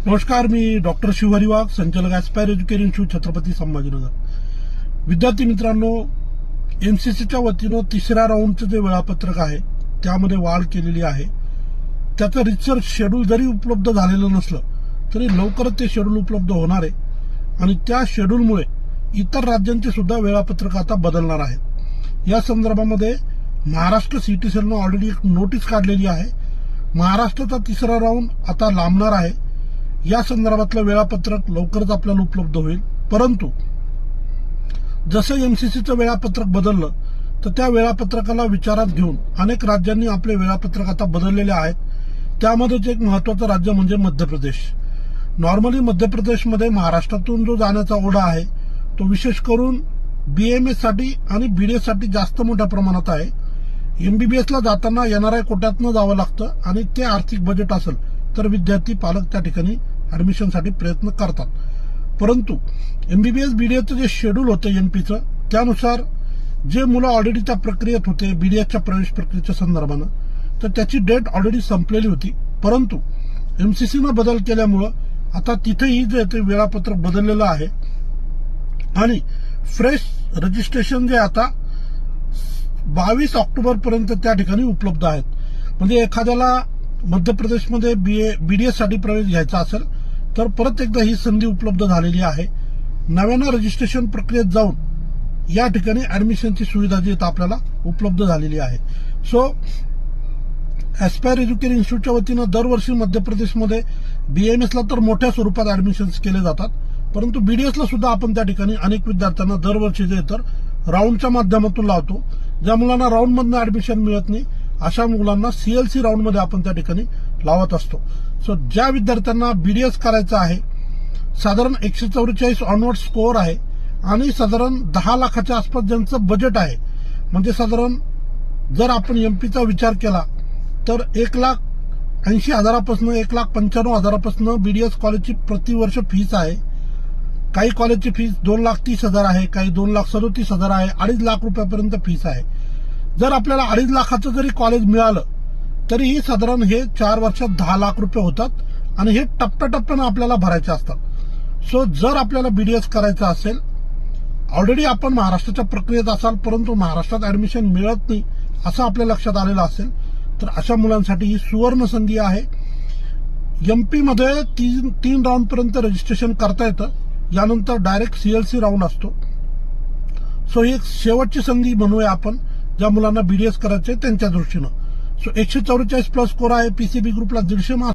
नमस्कार, मी डॉक्टर शिवहरी वाघ, संचालक aspire education institute, Chhatrapati Sambhajinagar. विद्यार्थी मित्रांनो, एमसीसीच्या वतीनं तिसऱ्या राऊंडचं जे वेळापत्रक आहे त्यामध्ये वाढ केलेली आहे. त्याचं रिसर्च शेड्यूल जरी उपलब्ध झालेलं नसलं तरी लवकरच ते शेड्यूल उपलब्ध होणार आहे आणि त्या शेड्यूलमुळे इतर राज्यांचे सुद्धा वेळापत्रक आता बदलणार आहेत. या संदर्भामध्ये महाराष्ट्र सिटी सेलनं ऑलरेडी एक नोटीस काढलेली आहे. महाराष्ट्राचा तिसरा राऊंड आता लांबणार आहे. या संदर्भातलं वेळापत्रक लवकरच आपल्याला उपलब्ध होईल. परंतु जसं एमसीसीचं वेळापत्रक बदललं तर त्या वेळापत्रकाला विचारात घेऊन अनेक राज्यांनी आपले वेळापत्रक आता बदललेले आहेत. त्यामध्येच एक महत्वाचं राज्य म्हणजे मध्य प्रदेश. नॉर्मली मध्य प्रदेशमध्ये महाराष्ट्रातून जो जाण्याचा ओढा आहे तो विशेष करून बीएमएस साठी आणि बीडीएस साठी जास्त मोठ्या प्रमाणात आहे. एमबीबीएसला जाताना एनआरआय कोट्यातनं जावं लागतं आणि ते आर्थिक बजेट असेल तर विद्यार्थी पालक त्या ठिकाणी ऍडमिशनसाठी प्रयत्न करतात. परंतु एमबीबीएस बीडीएसचं जे शेड्यूल होतं एमपीचं, त्यानुसार जे मुलं ऑलरेडी त्या प्रक्रियेत होते बीडीएसच्या प्रवेश प्रक्रियेच्या संदर्भानं, तर त्याची डेट ऑलरेडी संपलेली होती. परंतु एमसीसीनं बदल केल्यामुळं आता तिथेही जे ते वेळापत्रक बदललेलं आहे आणि फ्रेश रजिस्ट्रेशन जे आता 22 ऑक्टोबर पर्यंत त्या ठिकाणी उपलब्ध आहेत. म्हणजे एखाद्याला मध्य प्रदेशमध्ये बीडीएस साठी प्रवेश घ्यायचा असेल तर परत एकदा ही संधी उपलब्ध झालेली आहे. नव्यानं रजिस्ट्रेशन प्रक्रियेत जाऊन या ठिकाणी ऍडमिशनची सुविधा जी आपल्याला उपलब्ध झालेली आहे. सो ॲस्पायर एज्युकेशन इन्स्टिट्यूटच्या वतीनं दरवर्षी मध्य प्रदेशमध्ये बीएमएसला तर मोठ्या स्वरूपात ऍडमिशन्स केले जातात, परंतु बीडीएसला सुद्धा आपण त्या ठिकाणी अनेक विद्यार्थ्यांना दरवर्षी जे तर राऊंडच्या माध्यमातून लावतो. ज्या मुलांना राऊंडमधनं ऍडमिशन मिळत नाही अशा मुलांना सीएलसी राऊंडमध्ये आपण त्या ठिकाणी लावत असतो. सो ज्या विद्यार्थ्यांना बीडीएस करायचं आहे, साधारण 144 ऑनवर्ड स्कोअर आहे आणि साधारण 10 लाखाच्या आसपास ज्यांचं बजेट आहे, म्हणजे साधारण जर आपण एमपीचा विचार केला तर 1,80,000पासून 1,95,000पासून बीडीएस कॉलेजची प्रतिवर्ष फीस आहे. काही कॉलेजची फीस 2,30,000 आहे, काही 2,37,000 आहे, 2.5 लाख रुपयापर्यंत फीस आहे. जर आपल्याला 2.5 लाखाचं जरी कॉलेज मिळालं तरीही साधारण हे 4 वर्षात 10 लाख रुपये होतात आणि हे टप्प्याटप्प्यानं आपल्याला भरायचे असतात. सो जर आपल्याला बीडीएस करायचं असेल, ऑलरेडी आपण महाराष्ट्राच्या प्रक्रियेत असाल परंतु महाराष्ट्रात ऍडमिशन मिळत नाही असं आपल्या लक्षात आलेलं असेल तर अशा मुलांसाठी ही सुवर्ण संधी आहे. एमपी मध्ये 3 राऊंड पर्यंत रजिस्ट्रेशन करता येतं. यानंतर डायरेक्ट सीएलसी राऊंड असतो. सो ही एक शेवटची संधी म्हणूया आपण ज्या मुलांना बीडीएस करायचे त्यांच्या दृष्टीनं. सो 144 प्लस स्कोर आहे. पीसीबी ग्रुपला 150 मार्क्स